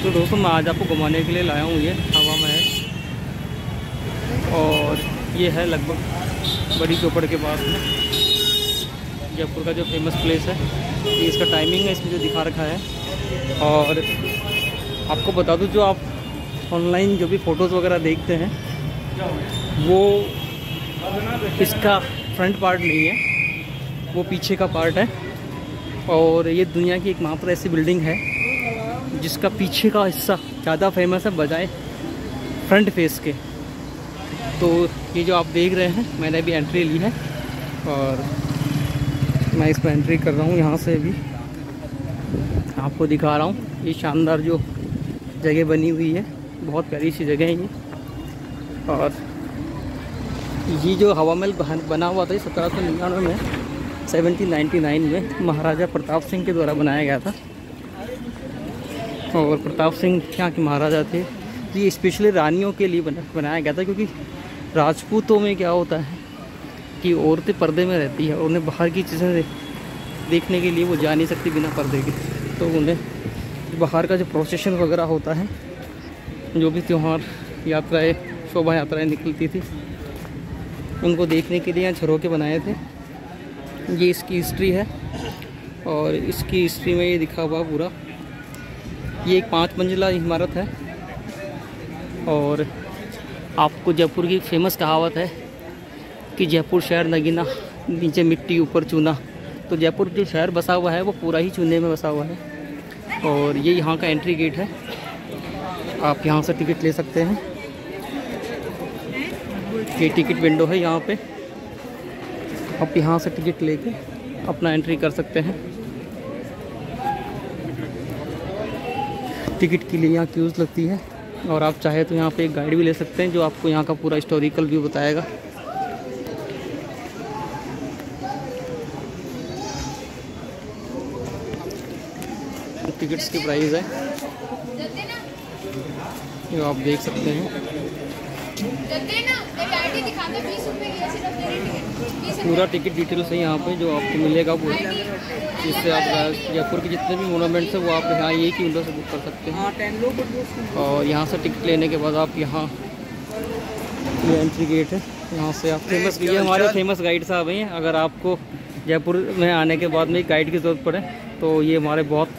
तो दोस्तों मैं आज आपको घुमाने के लिए लाया हूँ ये हवा महल, और ये है लगभग बड़ी चौपड़ के पास में जयपुर का जो फेमस प्लेस है। ये इसका टाइमिंग है इसमें जो दिखा रखा है। और आपको बता दूँ, जो आप ऑनलाइन जो भी फ़ोटोज़ वगैरह देखते हैं वो इसका फ्रंट पार्ट नहीं है, वो पीछे का पार्ट है। और ये दुनिया की एकमात्र ऐसी बिल्डिंग है जिसका पीछे का हिस्सा ज़्यादा फेमस है बजाय फ्रंट फेस के। तो ये जो आप देख रहे हैं, मैंने अभी एंट्री ली है और मैं इसमें एंट्री कर रहा हूँ। यहाँ से भी आपको दिखा रहा हूँ ये शानदार जो जगह बनी हुई है, बहुत प्यारी सी जगह है ये। और ये जो हवा महल बना हुआ था 1799 में, 1799 में महाराजा प्रताप सिंह के द्वारा बनाया गया था। और प्रताप सिंह यहाँ के महाराजा थे। तो ये स्पेशली रानियों के लिए बनाया गया था, क्योंकि राजपूतों में क्या होता है कि औरतें पर्दे में रहती है और उन्हें बाहर की चीज़ें देखने के लिए वो जा नहीं सकती बिना पर्दे के। तो उन्हें बाहर का जो प्रोसेशन वगैरह होता है, जो भी त्यौहार यात्राएँ शोभा यात्राएँ निकलती थी, उनको देखने के लिए यहाँ झरोके बनाए थे। ये इसकी हिस्ट्री है और इसकी हिस्ट्री में ये दिखा हुआ पूरा। ये एक 5 मंजिला इमारत है। और आपको जयपुर की फेमस कहावत है कि जयपुर शहर नगीना, नीचे मिट्टी ऊपर चूना। तो जयपुर जो शहर बसा हुआ है वो पूरा ही चूने में बसा हुआ है। और ये यहाँ का एंट्री गेट है, आप यहाँ से टिकट ले सकते हैं। ये टिकट विंडो है, यहाँ पे आप यहाँ से टिकट लेके अपना एंट्री कर सकते हैं। टिकट के लिए यहाँ क्यूज़ लगती है और आप चाहे तो यहाँ पे एक गाइड भी ले सकते हैं जो आपको यहाँ का पूरा हिस्टोरिकल व्यू बताएगा। टिकट्स की प्राइस है जो आप देख सकते हैं। पूरा टिकट डिटेल्स है यहाँ पे जो आपको मिलेगा पूरा, जिससे आप जयपुर के जितने भी मोनूमेंट्स हैं वो आप यहाँ एक ही विंडो से बुक कर सकते हैं। और यहाँ से टिकट लेने के बाद आप यहाँ, ये एंट्री गेट है, यहाँ से आप फेमस, ये हमारे फेमस गाइड साहब हैं। अगर आपको जयपुर में आने के बाद में गाइड की ज़रूरत पड़े तो ये हमारे बहुत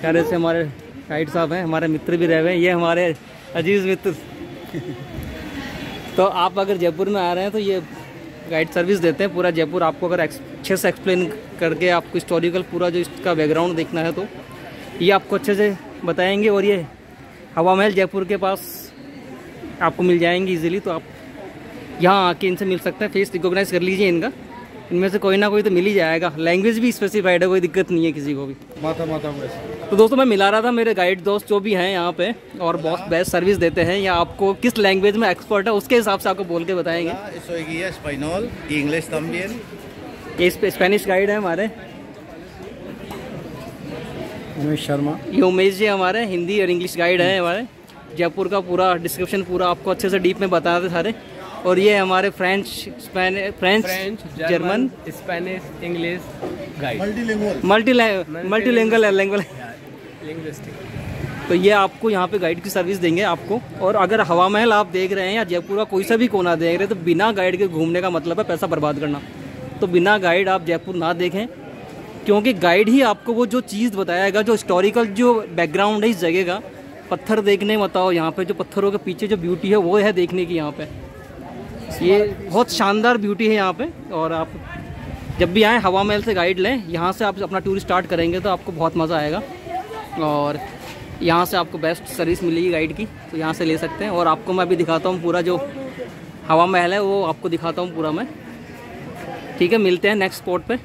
प्यारे से हमारे गाइड साहब हैं, हमारे मित्र भी रहे हुए हैं, ये हमारे अजीज़ मित्र। तो आप अगर जयपुर में आ रहे हैं तो ये गाइड सर्विस देते हैं पूरा जयपुर। आपको अगर अच्छे से एक्सप्लेन करके आपको हिस्टोरिकल पूरा जो इसका बैकग्राउंड देखना है तो ये आपको अच्छे से बताएंगे। और ये हवा महल जयपुर के पास आपको मिल जाएंगे इजीली। तो आप यहाँ आके इनसे मिल सकते हैं, फेस रिकॉग्नाइज कर लीजिए इनका। इनमें से कोई ना कोई तो मिल ही जाएगा। लैंग्वेज भी स्पेसिफाइड है, कोई दिक्कत नहीं है किसी को भी। तो दोस्तों मैं मिला रहा था मेरे गाइड दोस्त जो भी हैं यहाँ पे, और बहुत बेस्ट सर्विस देते हैं। या आपको किस लैंग्वेज में एक्सपर्ट है उसके हिसाब से आपको बोल के बताएंगे। ये स्पेनिश गाइड है हमारे उमेश शर्मा। ये उमेश जी हमारे हिंदी और इंग्लिश गाइड हैं हमारे। जयपुर का पूरा डिस्क्रिप्शन पूरा आपको अच्छे से डीप में बता रहे सारे। और ये हमारे French, German, Spanish, English guide, multilingual linguistic. तो ये आपको यहाँ पे गाइड की सर्विस देंगे आपको। और अगर हवा महल आप देख रहे हैं या जयपुर का कोई सा भी कोना देख रहे हैं तो बिना गाइड के घूमने का मतलब है पैसा बर्बाद करना। तो बिना गाइड आप जयपुर ना देखें, क्योंकि गाइड ही आपको वो जो चीज़ बताएगा, जो हिस्टोरिकल जो बैकग्राउंड है इस जगह का। पत्थर देखने मत आओ, यहाँ पे जो पत्थरों के पीछे जो ब्यूटी है वो है देखने की। यहाँ पे ये बहुत शानदार ब्यूटी है यहाँ पे। और आप जब भी आएँ हवा महल से गाइड लें, यहाँ से आप अपना टूर स्टार्ट करेंगे तो आपको बहुत मज़ा आएगा। और यहाँ से आपको बेस्ट सर्विस मिलेगी गाइड की, तो यहाँ से ले सकते हैं। और आपको मैं अभी दिखाता हूँ पूरा जो हवा महल है वो आपको दिखाता हूँ पूरा मैं। ठीक है, मिलते हैं नेक्स्ट स्पॉट पे।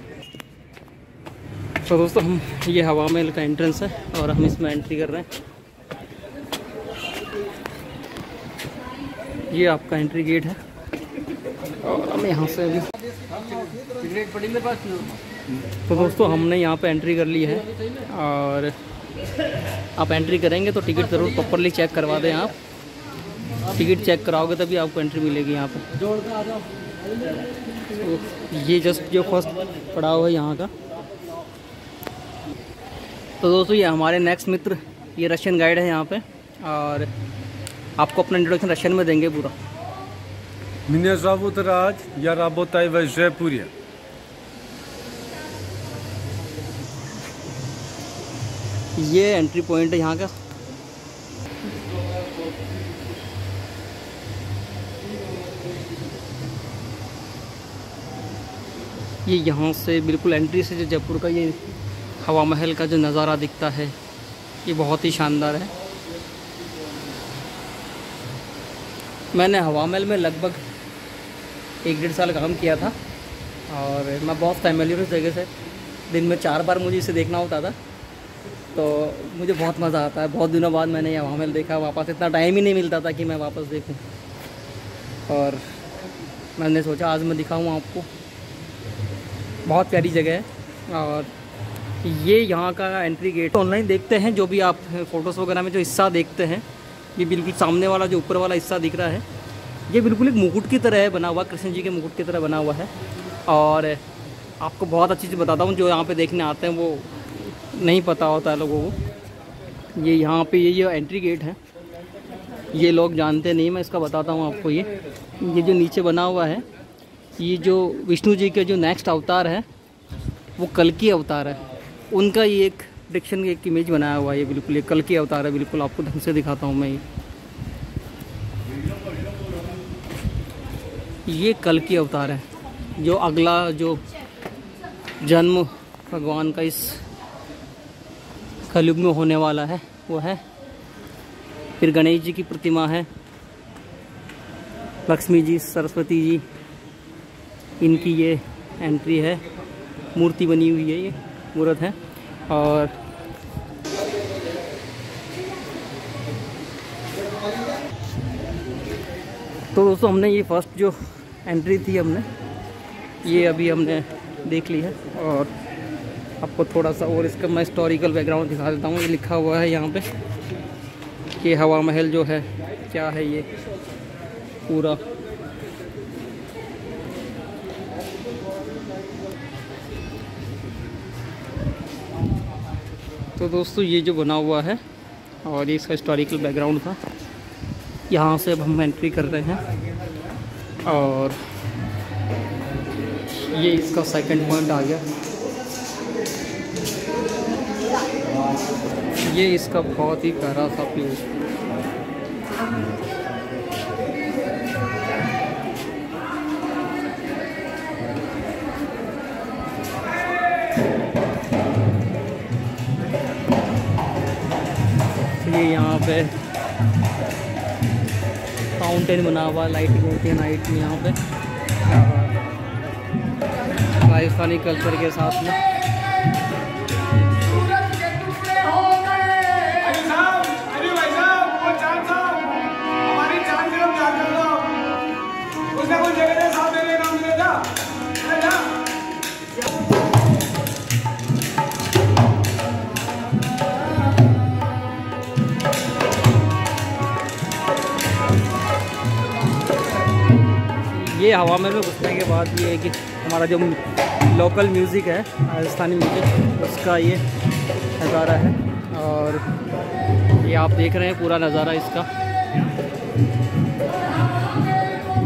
तो दोस्तों हम, ये हवा महल का एंट्रेंस है और हम इसमें एंट्री कर रहे हैं। ये आपका एंट्री गेट है और हम यहाँ से अभी, तो दोस्तों हमने यहाँ पे एंट्री कर ली है। और आप एंट्री करेंगे तो टिकट ज़रूर प्रॉपरली चेक करवा दें। आप टिकट चेक कराओगे तभी आपको एंट्री मिलेगी यहाँ पे। तो ये जस्ट जो फर्स्ट पड़ाव है यहाँ का। तो दोस्तों ये हमारे नेक्स्ट मित्र ये रशियन गाइड है यहाँ पे, और आपको अपना इंट्रोडक्शन रशियन में देंगे पूरा। Меня зовут Радь, я работаю в Жепуре. ये एंट्री पॉइंट है यहाँ का। ये यहाँ से बिल्कुल एंट्री से जो जयपुर का ये हवा महल का जो नज़ारा दिखता है ये बहुत ही शानदार है। मैंने हवा महल में लगभग 1-1.5 साल काम किया था और मैं बहुत फैमिलियर उस जगह से। दिन में 4 बार मुझे इसे देखना होता था, तो मुझे बहुत मज़ा आता है। बहुत दिनों बाद मैंने ये हवा महल देखा वापस, इतना टाइम ही नहीं मिलता था कि मैं वापस देखूं, और मैंने सोचा आज मैं दिखाऊं आपको। बहुत प्यारी जगह है। और ये यहाँ का एंट्री गेट ऑनलाइन देखते हैं, जो भी आप फ़ोटोज़ वगैरह में जो हिस्सा देखते हैं, ये बिल्कुल सामने वाला जो ऊपर वाला हिस्सा दिख रहा है, ये बिल्कुल एक मुकुट की तरह है बना हुआ, कृष्ण जी के मुकुट की तरह बना हुआ है। और आपको बहुत अच्छी चीज़ बताता हूँ, जो यहाँ पे देखने आते हैं वो नहीं पता होता है लोगों को। ये यहाँ पे ये एंट्री गेट है, ये लोग जानते नहीं, मैं इसका बताता हूँ आपको। ये जो नीचे बना हुआ है, ये जो विष्णु जी के जो नेक्स्ट अवतार है वो कल्कि अवतार है, उनका ये एक डिक्शन एक इमेज बनाया हुआ है। ये बिल्कुल ये कल्कि अवतार है, बिल्कुल आपको ढंग से दिखाता हूँ मैं। ये कल्कि अवतार है, जो अगला जो जन्म भगवान का इस कलयुग में होने वाला है वो है। फिर गणेश जी की प्रतिमा है, लक्ष्मी जी, सरस्वती जी, इनकी ये एंट्री है, मूर्ति बनी हुई है, ये मूर्त है। और तो दोस्तों हमने ये फर्स्ट जो एंट्री थी ये अभी हमने देख ली है, और आपको थोड़ा सा और इसका मैं हिस्टोरिकल बैकग्राउंड दिखा देता हूँ। ये लिखा हुआ है यहाँ पे कि हवा महल जो है क्या है ये पूरा। तो दोस्तों ये जो बना हुआ है और ये इसका हिस्टोरिकल बैकग्राउंड था। यहाँ से अब हम एंट्री कर रहे हैं और ये इसका सेकंड पॉइंट आ गया। ये इसका बहुत ही प्यारा सा प्लेस। ये यहाँ पे फाउंटेन बना हुआ, लाइटिंग होती है नाइट में यहाँ पे राजस्थानी कल्चर के साथ में। ये हवा महल में घुसने के बाद ये है कि हमारा जो लोकल म्यूज़िक है, राजस्थानी म्यूज़िक, उसका ये नज़ारा है। और ये आप देख रहे हैं पूरा नज़ारा इसका।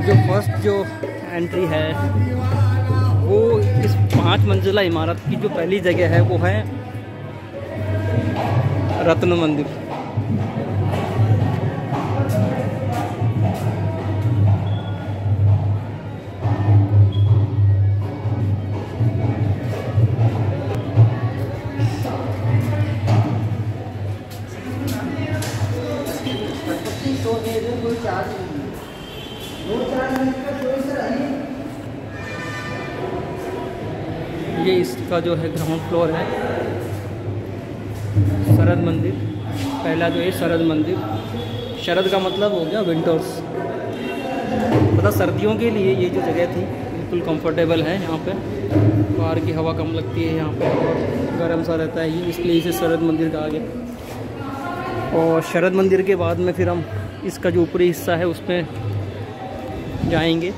जो फर्स्ट जो एंट्री है वो इस 5 मंजिला इमारत की जो पहली जगह है वो है रत्न मंदिर। ये इसका जो है ग्राउंड फ्लोर है, शरद मंदिर। पहला जो है शरद मंदिर, शरद का मतलब हो गया विंटर्स, मतलब सर्दियों के लिए ये जो जगह थी बिल्कुल कंफर्टेबल है। यहाँ पे बाहर की हवा कम लगती है, यहाँ पे और गर्म सा रहता है, ये इसलिए इसे शरद मंदिर कहा गया। और शरद मंदिर के बाद में फिर हम इसका जो ऊपरी हिस्सा है उसमें जाएंगे।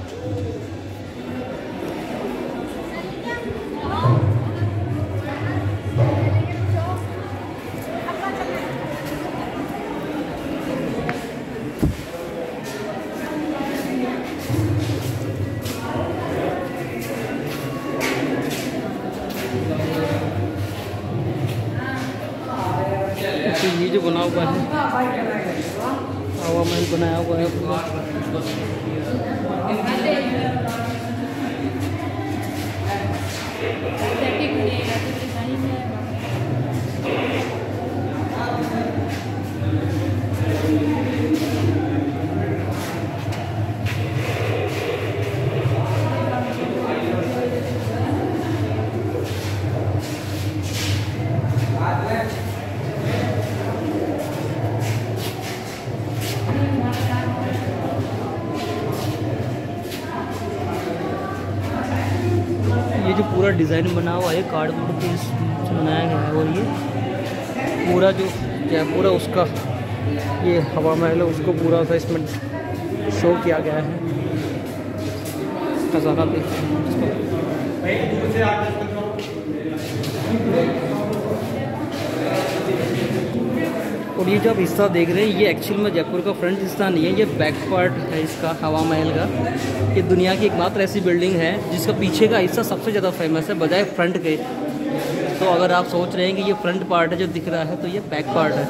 स्टैचू बना हुआ है, हवा महल बनाया हुआ है पूरा। ये जो पूरा डिज़ाइन बना हुआ है कार्डबोर्ड पे से बनाया गया है, और ये पूरा जो जयपुर है उसका ये हवा महल है उसको पूरा सा इसमें शो किया गया है। नज़ारा देखिए इसको। और ये जो आप हिस्सा देख रहे हैं ये एक्चुअल में जयपुर का फ्रंट हिस्सा नहीं है, ये बैक पार्ट है इसका हवा महल का। ये दुनिया की एकमात्र ऐसी बिल्डिंग है जिसका पीछे का हिस्सा सबसे ज़्यादा फेमस है बजाय फ्रंट के। तो अगर आप सोच रहे हैं कि ये फ्रंट पार्ट है जो दिख रहा है, तो ये बैक पार्ट है।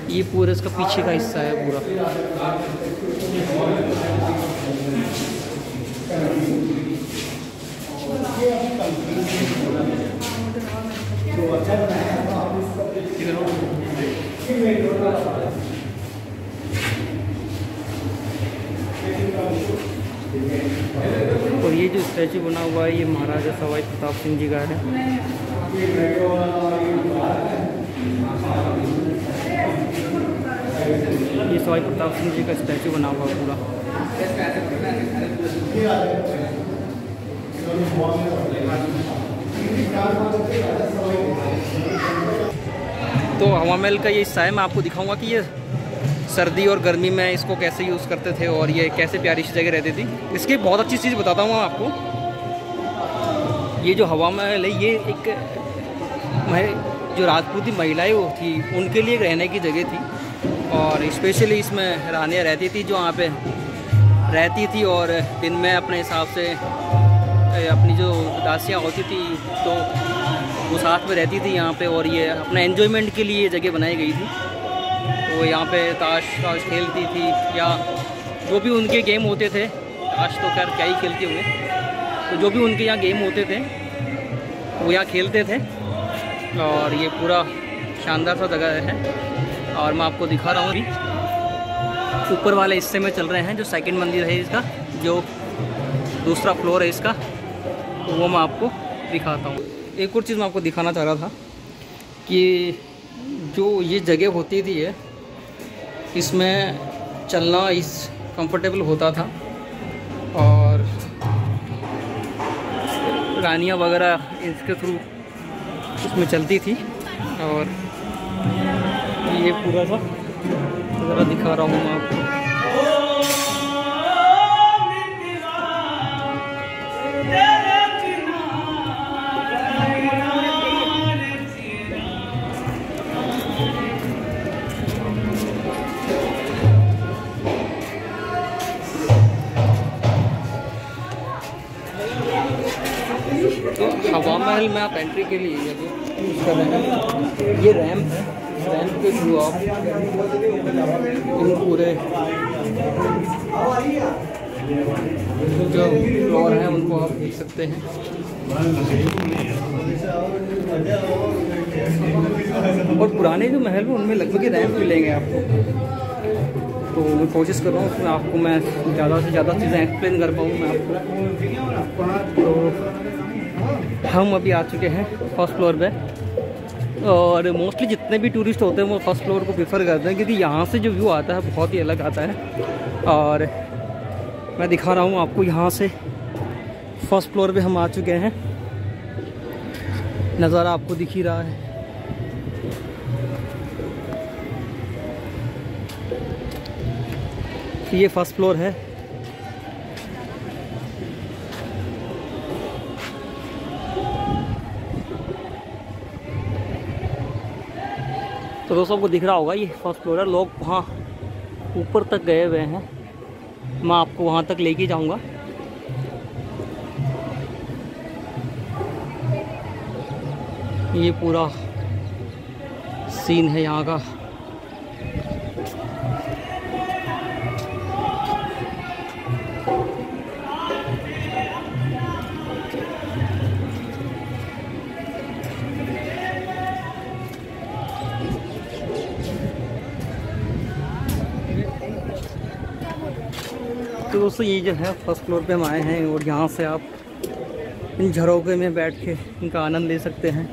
ये पूरा इसका पीछे का हिस्सा है पूरा। और ये जो स्टैचू बना हुआ है ये महाराजा सवाई प्रताप सिंह जी का है। ये सवाई प्रताप सिंह जी का स्टैचू बना हुआ पूरा। तो हवा महल का ये हिस्सा है, मैं आपको दिखाऊंगा कि ये सर्दी और गर्मी में इसको कैसे यूज़ करते थे और ये कैसे प्यारी सी जगह रहती थी। इसकी बहुत अच्छी चीज़ बताता हूँ मैं आपको। ये जो हवा महल है ये एक जो राजपूती महिलाएं वो थी उनके लिए रहने की जगह थी, और स्पेशली इसमें रानियाँ रहती थी जो यहाँ पे रहती थी, और दिन में अपने हिसाब से अपनी जो दासियाँ होती थी तो वो साथ में रहती थी यहाँ पे, और ये अपने एन्जॉयमेंट के लिए ये जगह बनाई गई थी। तो यहाँ पे ताश खेलती थी या जो भी उनके गेम होते थे, ताश तो खैर क्या ही खेलते होंगे, तो जो भी उनके यहाँ गेम होते थे वो यहाँ खेलते थे। और ये पूरा शानदार सा जगह है, और मैं आपको दिखा रहा हूँ अभी ऊपर वाले हिस्से में चल रहे हैं। जो सेकंड मंदिर है इसका, जो दूसरा फ्लोर है इसका, तो वो मैं आपको दिखाता हूँ। एक और चीज़ मैं आपको दिखाना चाह रहा था कि जो ये जगह होती थी ये इसमें चलना कंफर्टेबल होता था, और रानियाँ वगैरह इसके थ्रू इसमें चलती थी। और ये पूरा सा ज़रा दिखा रहा हूँ मैं आपको। तो हवा महल में आप एंट्री के लिए यूज़ कर रहे हैं, ये रैम्प है, रैम्प के थ्रू आप इन पूरे जो फ्लोर हैं उनको आप देख सकते हैं। और पुराने जो महल हैं उनमें लगभग रैम्प मिलेंगे आपको, तो मैं कोशिश कर रहा हूँ उसमें आपको मैं ज़्यादा से ज़्यादा चीज़ें एक्सप्लेन कर पाऊँ मैं आपको। तो हम अभी आ चुके हैं फर्स्ट फ्लोर पे, और मोस्टली जितने भी टूरिस्ट होते हैं वो फर्स्ट फ्लोर को प्रेफर करते हैं क्योंकि यहाँ से जो व्यू आता है बहुत ही अलग आता है। और मैं दिखा रहा हूँ आपको, यहाँ से फर्स्ट फ्लोर पे हम आ चुके हैं, नज़ारा आपको दिख ही रहा है। ये फर्स्ट फ्लोर है। तो दोस्तों आपको दिख रहा होगा ये फर्स्ट फ्लोर है। लोग वहाँ ऊपर तक गए हुए हैं, मैं आपको वहाँ तक लेके जाऊँगा। ये पूरा सीन है यहाँ का। तो दोस्तों ये जो है फर्स्ट फ्लोर पे हम आए हैं और यहाँ से आप इन झरोखे में बैठ के इनका आनंद ले सकते हैं।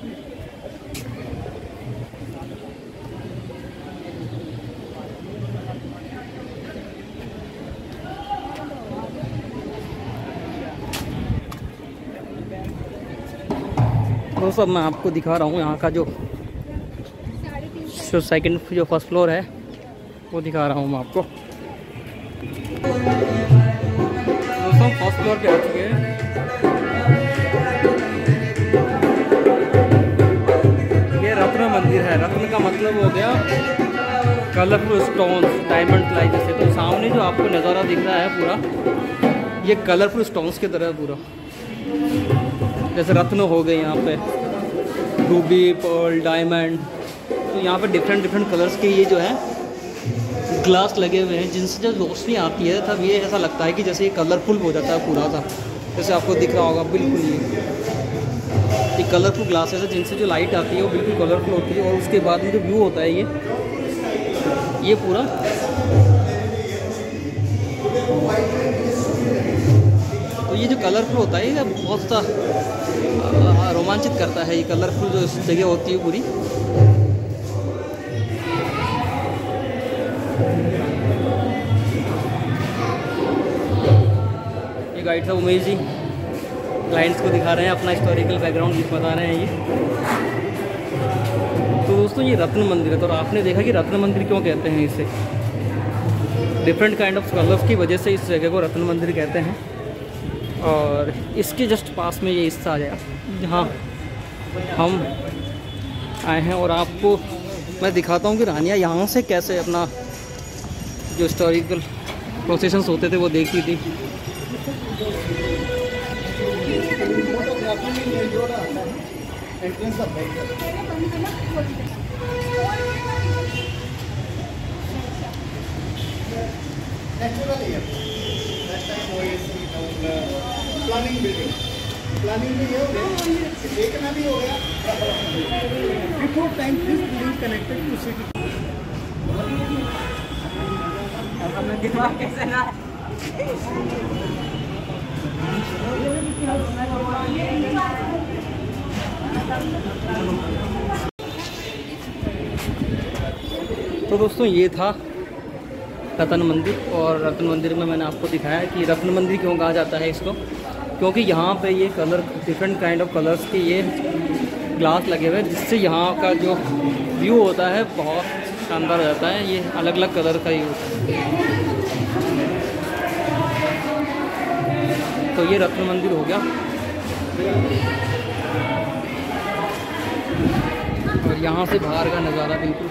दोस्तों अब मैं आपको दिखा रहा हूँ यहाँ का जो सेकंड जो फर्स्ट फ्लोर है वो दिखा रहा हूँ मैं आपको। दोस्तों फर्स्ट फ्लोर पे आ चुके हैं। ये रत्न मंदिर है। रत्न का मतलब हो गया कलरफुल स्टोन्स, डायमंड लाइक जैसे। तो सामने जो आपको नज़ारा दिख रहा है पूरा, ये कलरफुल स्टोन्स की तरह है पूरा। जैसे रत्न हो गए यहाँ पे, रूबी, पर्ल, डायमंड। तो यहाँ पे डिफरेंट डिफरेंट कलर्स के ये जो है ग्लास लगे हुए हैं, जिनसे जब रोशनी आती है तब ये ऐसा लगता है कि जैसे ये कलरफुल हो जाता है पूरा सा। जैसे आपको दिख रहा होगा बिल्कुल ये कलरफुल ग्लासेस है, जिनसे जो लाइट आती है वो बिल्कुल कलरफुल होती है। और उसके बाद में जो व्यू होता है ये पूरा तो ये जो कलरफुल होता है ये बहुत सा रोमांचित करता है। ये कलरफुल जो जगह होती है पूरी। ये गाइड साहब उमेश जी क्लाइंट्स को दिखा रहे हैं अपना हिस्टोरिकल बैकग्राउंड बता रहे हैं ये। तो दोस्तों ये रत्न मंदिर है। तो आपने देखा कि रत्न मंदिर क्यों कहते हैं इसे। डिफरेंट काइंड ऑफ कलर्स की वजह से इस जगह को रत्न मंदिर कहते हैं। और इसके जस्ट पास में ये हिस्सा आ जाएगा जहाँ हम आए हैं। और आपको मैं दिखाता हूँ कि रानियाँ यहाँ से कैसे अपना जो हिस्टोरिकल प्रोसेशंस होते थे वो देखती थी। प्लानिंग बिल्डिंग प्लानिंग में ये हो गया, देखना भी हो गया। Before time this building connected to city. हमें दिमाग कैसे ना तो दोस्तों ये था रत्न मंदिर। और रत्न मंदिर में मैंने आपको दिखाया कि रत्न मंदिर क्यों कहा जाता है इसको, क्योंकि यहाँ पे ये colour different kind of colours के ये ग्लास लगे हुए हैं, जिससे यहाँ का जो व्यू होता है बहुत शानदार हो जाता है। ये अलग अलग कलर का ही होता है। तो ये रत्न मंदिर हो गया। और यहाँ से बाहर का नज़ारा बिल्कुल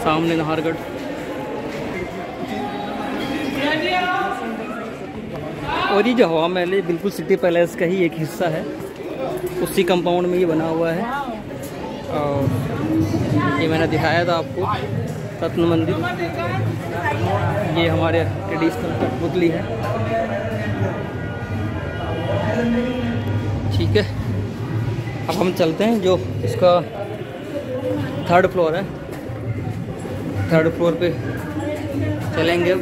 सामने नाहरगढ़। और ये जो हवा महल है बिल्कुल सिटी पैलेस का ही एक हिस्सा है। उसी कंपाउंड में ये बना हुआ है। और ये मैंने दिखाया था आपको रत्न मंदिर। ये हमारे ट्रेडिशनल कठपुतली है। ठीक है, अब हम चलते हैं जो इसका थर्ड फ्लोर है। थर्ड फ्लोर पे चलेंगे।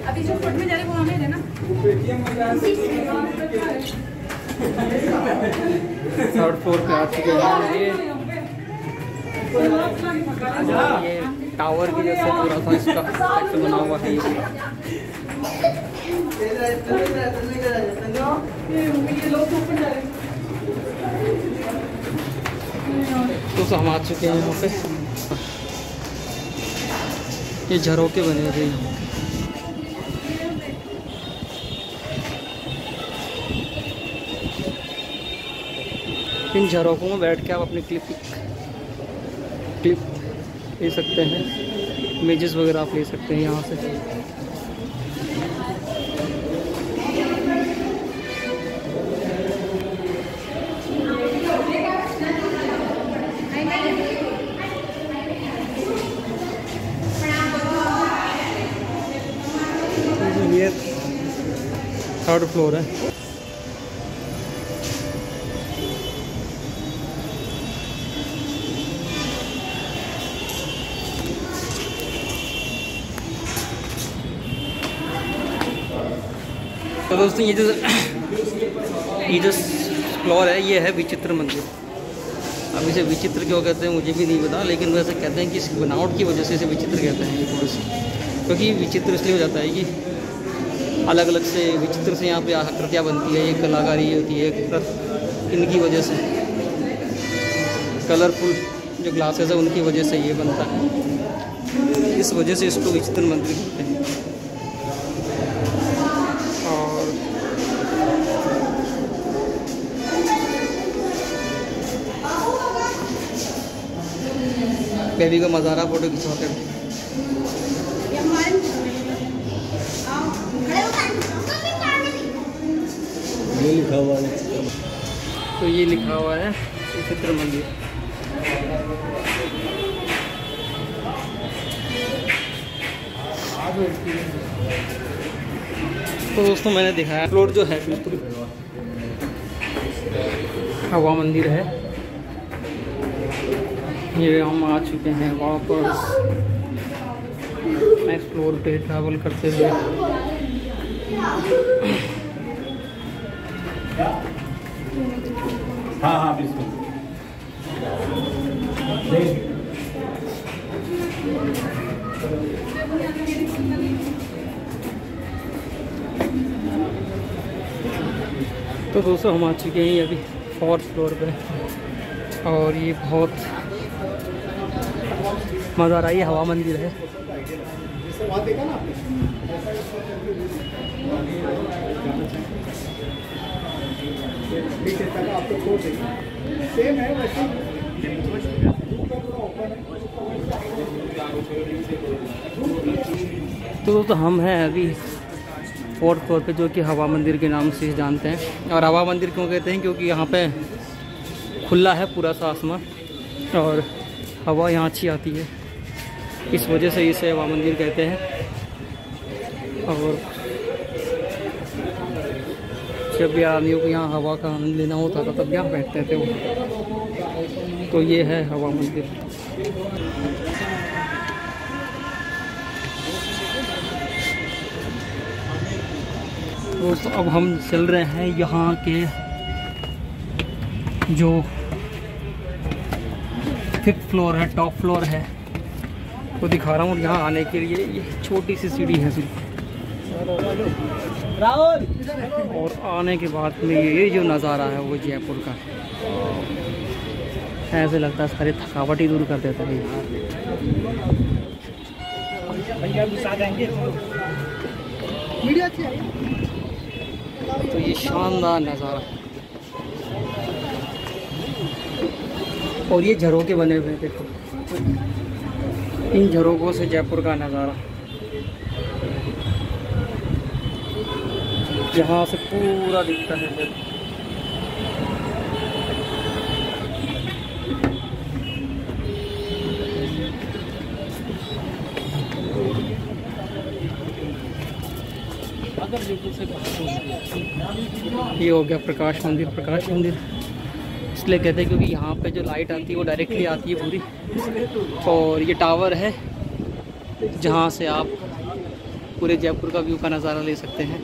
अभी जो फुट में जा रहे वो हमें देना। थर्ड फ्लोर पे आ चुके हैं। ये टावर की जैसे पूरा था इसका सेक्शन बना हुआ है। तो हम आ चुके हैं यहाँ पे। ये झरोके बने हुए हैं। इन झरोकों में बैठ के आप अपनी क्लिप ले सकते हैं। इमेजेस वगैरह आप ले सकते हैं यहाँ से। 3rd फ्लोर है। तो दोस्तों ये जो फ्लोर है ये है विचित्र मंदिर। अब इसे विचित्र क्यों कहते हैं मुझे भी नहीं पता, लेकिन वैसे कहते हैं कि इस बनावट की वजह से इसे विचित्र कहते हैं ये थोड़ी सी, क्योंकि विचित्र इसलिए हो जाता है कि अलग अलग से विचित्र से यहाँ पे आकृतियाँ बनती है, ये कलाकारी होती है इनकी वजह से, कलरफुल जो ग्लासेस है उनकी वजह से ये बनता है, इस वजह से इसको विचित्र मंदिर कहते हैं। और बेबी का मज़ारा फोटो खिंचवाते हैं। ये लिखा हुआ है, तो ये लिखा हुआ है विचित्र मंदिर। तो दोस्तों मैंने दिखाया फ्लोर जो है बिल्कुल हवा मंदिर है। ये हम आ चुके हैं वापस नेक्स्ट फ्लोर पे ट्रैवल करते हुए। हाँ हाँ बिल्कुल। तो दोस्तों हम आ चुके हैं अभी 4th फ्लोर पे, और ये बहुत मज़ा आ रहा है। ये हवा मंदिर है। जैसे वहाँ देखा ना आपने, आपको छोड़ देंगे सेम है वैसे। तो दोस्तों हम हैं अभी 4th फ्लोर पे, जो कि हवा मंदिर के नाम से जानते हैं। और हवा मंदिर क्यों कहते हैं, क्योंकि यहाँ पे खुला है पूरा सा आसमान और हवा यहाँ अच्छी आती है, इस वजह से इसे हवा मंदिर कहते हैं। और जब भी आदमियों को यहाँ हवा का आनंद लेना होता था तब यहाँ बैठते थे वो। तो ये है हवा मंदिर। दोस्तों अब हम चल रहे हैं यहाँ के जो 5th फ्लोर है, टॉप फ्लोर है, वो दिखा रहा हूँ। यहाँ आने के लिए ये छोटी सी सीढ़ी है सिर्फ, और आने के बाद में ये जो नज़ारा है वो जयपुर का, ऐसे लगता है सारी थकावट ही दूर कर देता है। तो ये शानदार नज़ारा, और ये झरोके बने हुए हैं, देखो इन झरोकों से जयपुर का नज़ारा, यहाँ से पूरा दिखता है। ये हो गया प्रकाश मंदिर। प्रकाश मंदिर इसलिए कहते हैं क्योंकि यहाँ पे जो लाइट आती है वो डायरेक्टली आती है पूरी, और ये टावर है जहाँ से आप पूरे जयपुर का व्यू का नज़ारा ले सकते हैं।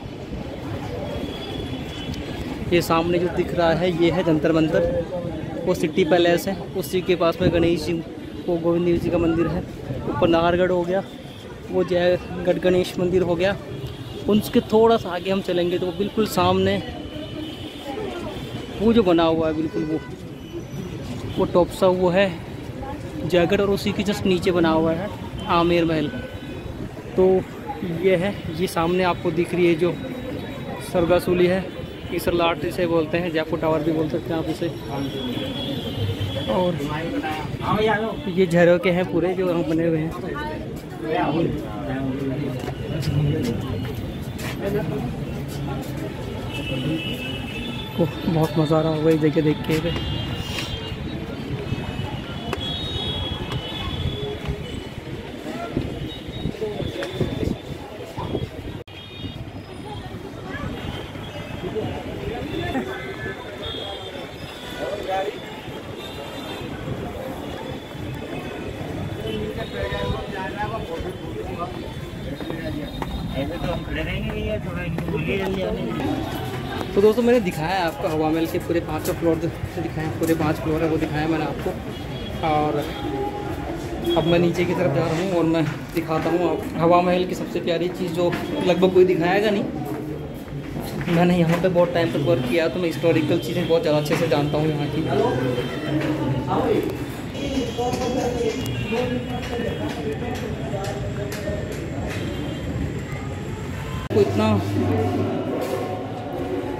ये सामने जो दिख रहा है ये है जंतर मंतर, वो सिटी पैलेस है, उसी के पास में गणेश जी, वो गोविंद देव जी का मंदिर है। ऊपर नाहरगढ़ हो गया, वो जयगढ़ गणेश मंदिर हो गया। उसके थोड़ा सा आगे हम चलेंगे तो बिल्कुल सामने वो जो बना हुआ है बिल्कुल वो टॉप सा वो है जयगढ़, और उसी के जस्ट नीचे बना हुआ है आमेर महल। तो ये है, ये सामने आपको दिख रही है जो सरगासूली है, इसरलाट इसे बोलते हैं, जयपुर टावर भी बोल सकते हैं आप इसे। और ये झरोके हैं पूरे जो यहाँ बने हुए हैं। बहुत मज़ा आ रहा होगा इस जगह देख के। तो दोस्तों मैंने दिखाया आपको हवा महल के पूरे 5 फ्लोर दिखाए, पूरे 5 फ्लोर है वो दिखाया मैंने आपको। और अब मैं नीचे की तरफ जा रहा हूँ और मैं दिखाता हूँ हवा महल की सबसे प्यारी चीज़ जो लगभग कोई दिखाएगा नहीं। मैंने यहाँ पे बहुत टाइम तक वर्क किया तो मैं हिस्टोरिकल चीज़ें बहुत ज़्यादा अच्छे से जानता हूँ यहाँ की। तो इतना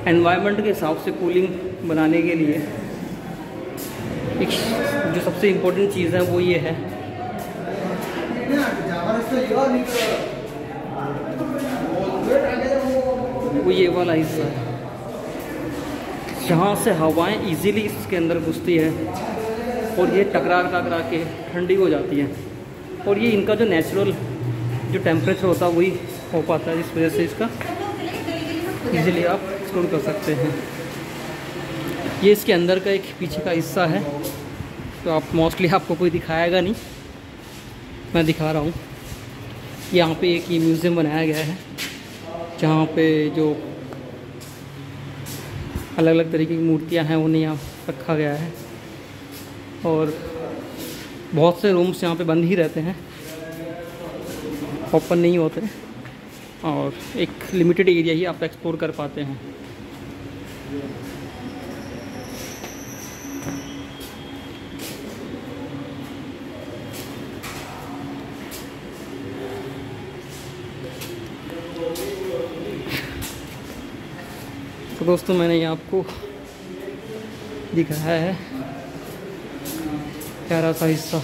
एनवायरनमेंट के हिसाब से कूलिंग बनाने के लिए एक जो सबसे इम्पोर्टेंट चीज़ है वो ये है, वो ये वाला हिस्सा है जहाँ से हवाएं इजीली इसके अंदर घुसती है और ये टकरा के ठंडी हो जाती है। और ये इनका जो नेचुरल जो टेम्परेचर होता है वही हो पाता है, इस वजह से इसका इजीली आप एक्सप्लोर कर सकते हैं। ये इसके अंदर का एक पीछे का हिस्सा है, तो आप मोस्टली आपको कोई दिखाएगा नहीं, मैं दिखा रहा हूँ। यहाँ पे एक ये म्यूज़ियम बनाया गया है जहाँ पे जो अलग अलग तरीके की मूर्तियाँ हैं उन्हें यहाँ रखा गया है। और बहुत से रूम्स यहाँ पे बंद ही रहते हैं, ओपन नहीं होते, और एक लिमिटेड एरिया ही आप एक्सप्लोर कर पाते हैं। तो दोस्तों मैंने ये आपको दिखाया है प्यारा सा हिस्सा।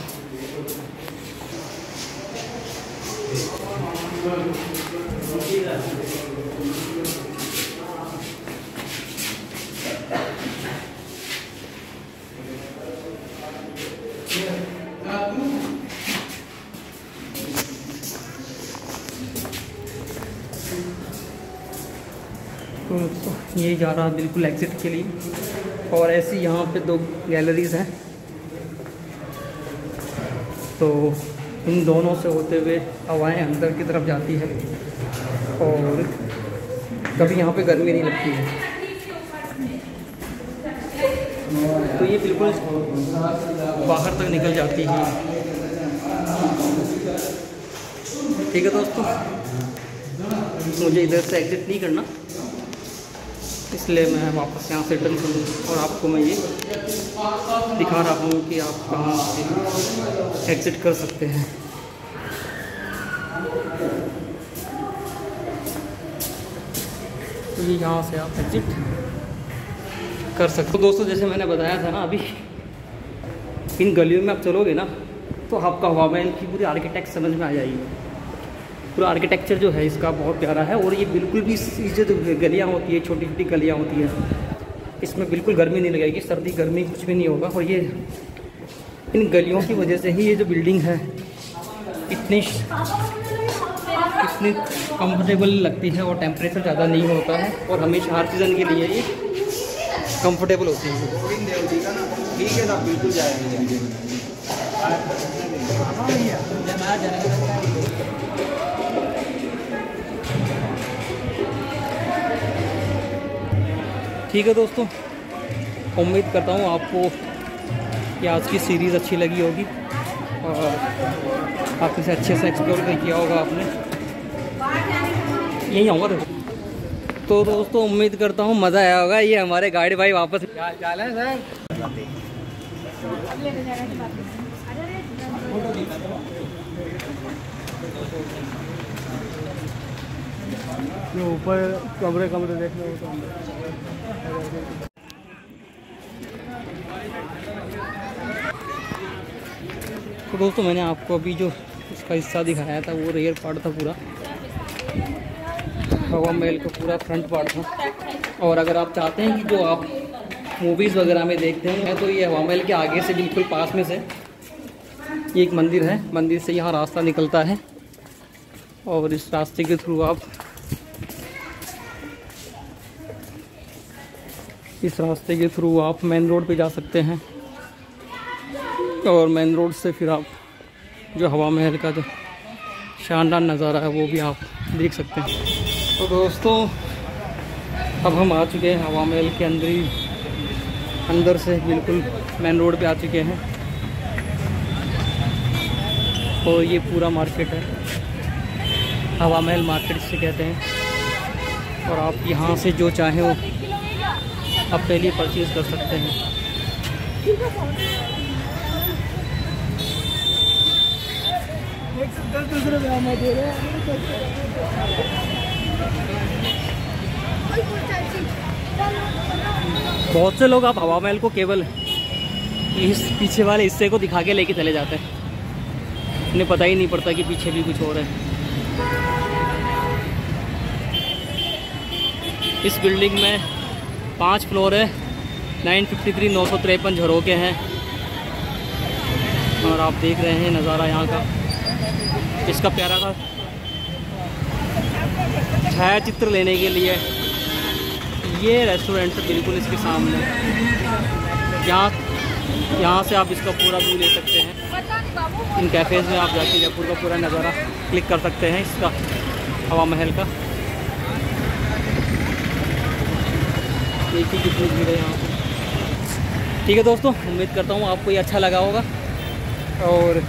तो ये जा रहा बिल्कुल एग्ज़िट के लिए, और ऐसी यहाँ पे 2 गैलरीज़ हैं, तो इन दोनों से होते हुए हवाएं अंदर की तरफ जाती है और कभी यहाँ पे गर्मी नहीं लगती है। तो ये बिल्कुल बाहर तक निकल जाती है। ठीक है दोस्तों, मुझे इधर से एग्ज़िट नहीं करना, इसलिए मैं वापस यहाँ से टर्न करूँ और आपको मैं ये दिखा रहा हूँ कि आप कहाँ से एग्ज़िट कर सकते हैं। तो ये यहाँ से आप एग्ज़िट कर सकते हो। दोस्तों जैसे मैंने बताया था ना, अभी इन गलियों में आप चलोगे ना तो आपका हवा महल की पूरी आर्किटेक्ट समझ में आ जाएगी। पूरा आर्किटेक्चर जो है इसका बहुत प्यारा है, और ये बिल्कुल भी जो गलियाँ होती है, छोटी छोटी गलियाँ होती हैं, इसमें बिल्कुल गर्मी नहीं लगेगी, सर्दी गर्मी कुछ भी नहीं होगा। और ये इन गलियों की वजह से ही ये जो बिल्डिंग है इतनी कंफर्टेबल लगती है, और टेम्परेचर ज़्यादा नहीं होता है, और हमेशा हर सीज़न के लिए ये कंफर्टेबल होती है। ठीक है ना, बिल्कुल जाएंगे। ठीक है दोस्तों, उम्मीद करता हूँ आपको कि आज की सीरीज़ अच्छी लगी होगी और आप इसे अच्छे से एक्सप्लोर किया होगा आपने। यहीं आऊँगा तो दोस्तों उम्मीद करता हूँ मज़ा आया होगा। ये हमारे गाइड भाई वापस चाल है सर। ऊपर कमरे देखने होता है। तो दोस्तों मैंने आपको अभी जो इसका हिस्सा दिखाया था वो रेयर पार्ट था, पूरा हवा महल का पूरा फ्रंट पार्ट था। और अगर आप चाहते हैं कि जो आप मूवीज़ वगैरह में देखते हैं तो ये हवा महल के आगे से बिल्कुल पास में से ये एक मंदिर है, मंदिर से यहाँ रास्ता निकलता है, और इस रास्ते के थ्रू आप मेन रोड पे जा सकते हैं, और मेन रोड से फिर आप जो हवा महल का जो शानदार नज़ारा है वो भी आप देख सकते हैं। तो दोस्तों अब हम आ चुके हैं हवा महल के अंदर से बिल्कुल मेन रोड पे आ चुके हैं। और ये पूरा मार्केट है, हवा महल मार्केट जिसे कहते हैं। और आप यहाँ से जो चाहें वो अपने लिए परचेज़ कर सकते हैं। बहुत से लोग आप हवा महल को केवल इस पीछे वाले हिस्से को दिखा के लेके चले जाते हैं, उन्हें पता ही नहीं पड़ता कि पीछे भी कुछ और है। इस बिल्डिंग में 5 फ्लोर है, 953 953 झरोके हैं। और आप देख रहे हैं नज़ारा यहाँ का, इसका प्यारा सा छायाचित्र लेने के लिए ये रेस्टोरेंट है बिल्कुल इसके सामने। यहाँ से आप इसका पूरा व्यू ले सकते हैं। इन कैफ़ेज़ में आप जाके जयपुर का पूरा नज़ारा क्लिक कर सकते हैं इसका, हवा महल का। देखिए कितनी भीड़ है यहाँ पे। ठीक है दोस्तों, उम्मीद करता हूँ आपको ये अच्छा लगा होगा। और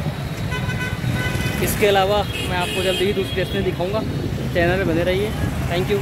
इसके अलावा मैं आपको जल्दी ही दूसरी रेस्टोरेंट दिखाऊंगा। चैनल में बने रहिए। Thank you.